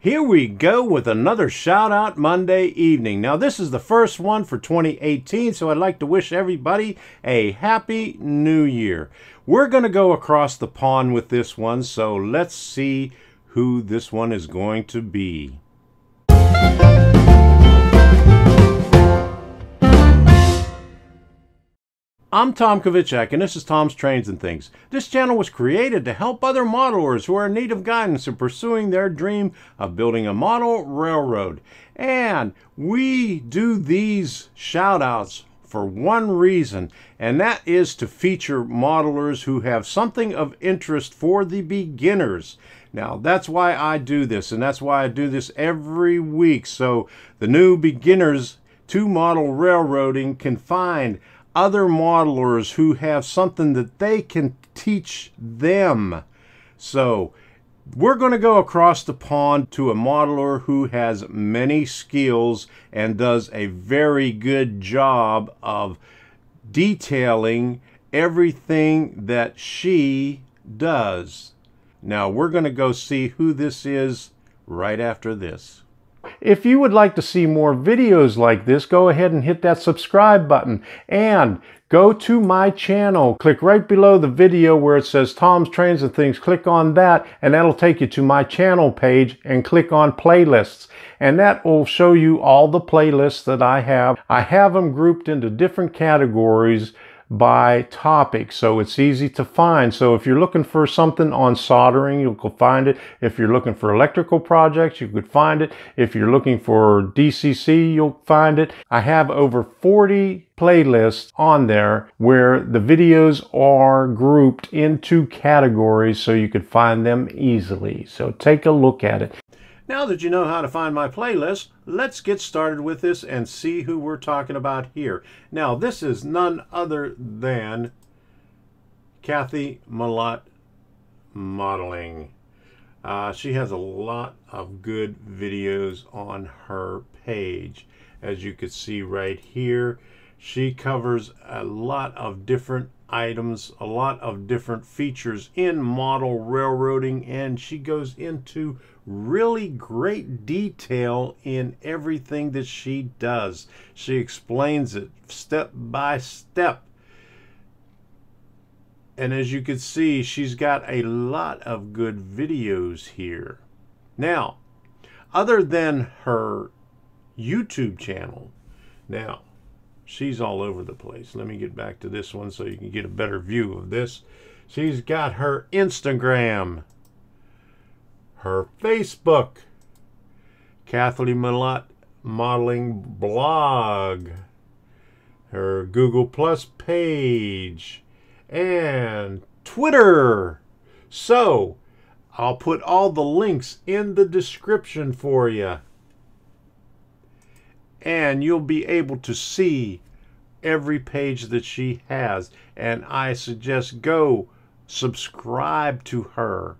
Here we go with another Shout Out Monday evening. Now this is the first one for 2018, so I'd like to wish everybody a Happy New Year. We're going to go across the pond with this one, so let's see who this one is going to be. I'm Tom Kovichak, and this is Tom's Trains and Things. This channel was created to help other modelers who are in need of guidance in pursuing their dream of building a model railroad. And we do these shout outs for one reason, and that is to feature modelers who have something of interest for the beginners. Now, that's why I do this, and that's why I do this every week, so the new beginners to model railroading can find other modelers who have something that they can teach them. So we're going to go across the pond to a modeler who has many skills and does a very good job of detailing everything that she does. Now we're going to go see who this is right after this. If you would like to see more videos like this, go ahead and hit that subscribe button and go to my channel. Click right below the video where it says Tom's Trains and Things. Click on that and that'll take you to my channel page, and click on playlists. And that will show you all the playlists that I have. I have them grouped into different categories by topic, so it's easy to find. So if you're looking for something on soldering, you'll find it. If you're looking for electrical projects, you could find it. If you're looking for DCC, you'll find it. I have over 40 playlists on there where the videos are grouped into categories so you could find them easily. So take a look at it. Now that you know how to find my playlist, let's get started with this and see who we're talking about here. Now, this is none other than Kathy Malotte Modeling. She has a lot of good videos on her page. As you can see right here, she covers a lot of different items, a lot of different features in model railroading, and she goes into really great detail in everything that she does. She explains it step by step. And as you can see, she's got a lot of good videos here. Now, other than her YouTube channel, now, she's all over the place. Let me get back to this one so you can get a better view of this. She's got her Instagram, her Facebook, Kathy Millatt Modeling blog, her Google Plus page, and Twitter. So I'll put all the links in the description for you, and you'll be able to see every page that she has. And I suggest go subscribe to her.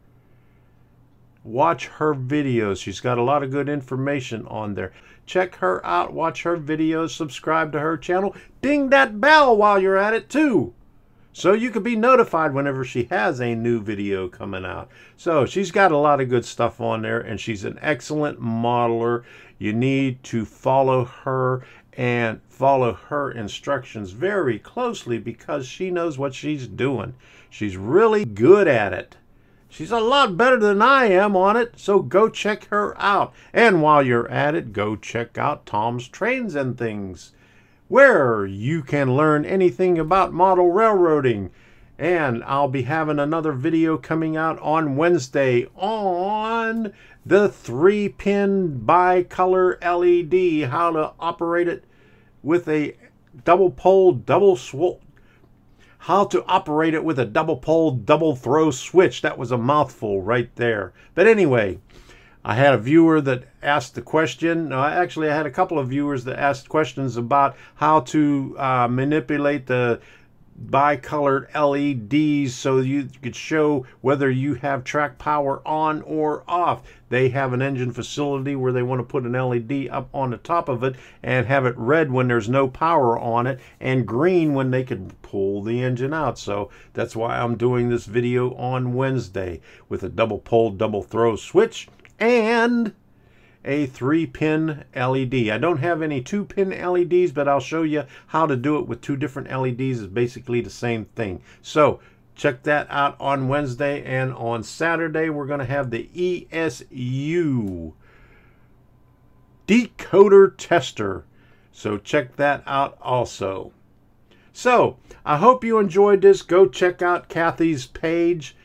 Watch her videos. She's got a lot of good information on there. Check her out. Watch her videos. Subscribe to her channel. Ding that bell while you're at it too, so you can be notified whenever she has a new video coming out. So she's got a lot of good stuff on there, and she's an excellent modeler. You need to follow her and follow her instructions very closely because she knows what she's doing. She's really good at it. She's a lot better than I am on it, so go check her out. And while you're at it, go check out Tom's Trains and Things, where you can learn anything about model railroading. And I'll be having another video coming out on Wednesday on the 3-pin bicolor LED, how to operate it with a double pole, how to operate it with a double pole, double throw switch. That was a mouthful right there. But anyway, I had a viewer that asked the question. Actually, I had a couple of viewers that asked questions about how to manipulate the bicolored LEDs so you could show whether you have track power on or off. They have an engine facility where they want to put an LED up on the top of it and have it red when there's no power on it and green when they can pull the engine out. So that's why I'm doing this video on Wednesday with a double pole, double throw switch and a 3-pin LED. I don't have any 2-pin LEDs, but I'll show you how to do it with 2 different LEDs. It's basically the same thing. So check that out on Wednesday, and on Saturday we're going to have the ESU decoder tester. So check that out also. So I hope you enjoyed this. Go check out Kathy's page,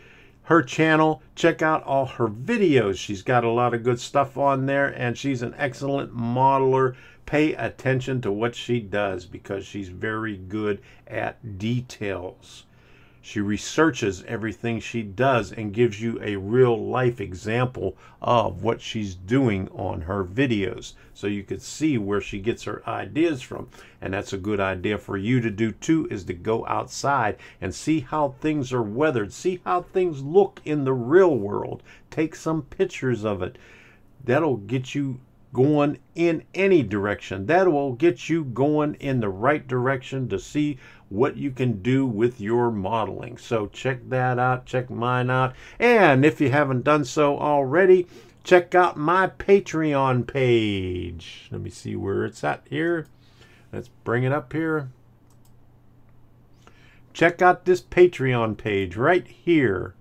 her channel. Check out all her videos. She's got a lot of good stuff on there, and she's an excellent modeler. Pay attention to what she does because she's very good at details. She researches everything she does and gives you a real life example of what she's doing on her videos, so you could see where she gets her ideas from. And that's a good idea for you to do too, is to go outside and see how things are weathered, see how things look in the real world. Take some pictures of it. That'll get you going in any direction. That will get you going in the right direction to see what you can do with your modeling. So check that out, check mine out, and if you haven't done so already, check out my Patreon page. Let me see where it's at here. Let's bring it up here. Check out this Patreon page right here.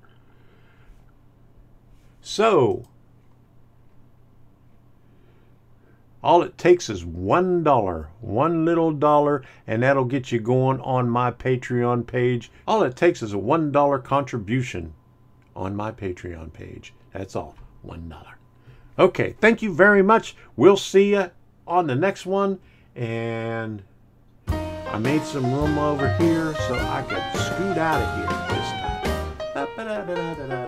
So all it takes is $1, one little dollar, and that'll get you going on my Patreon page. All it takes is a $1 contribution on my Patreon page. That's all, $1. Okay, thank you very much. We'll see you on the next one. And I made some room over here so I could scoot out of here this time.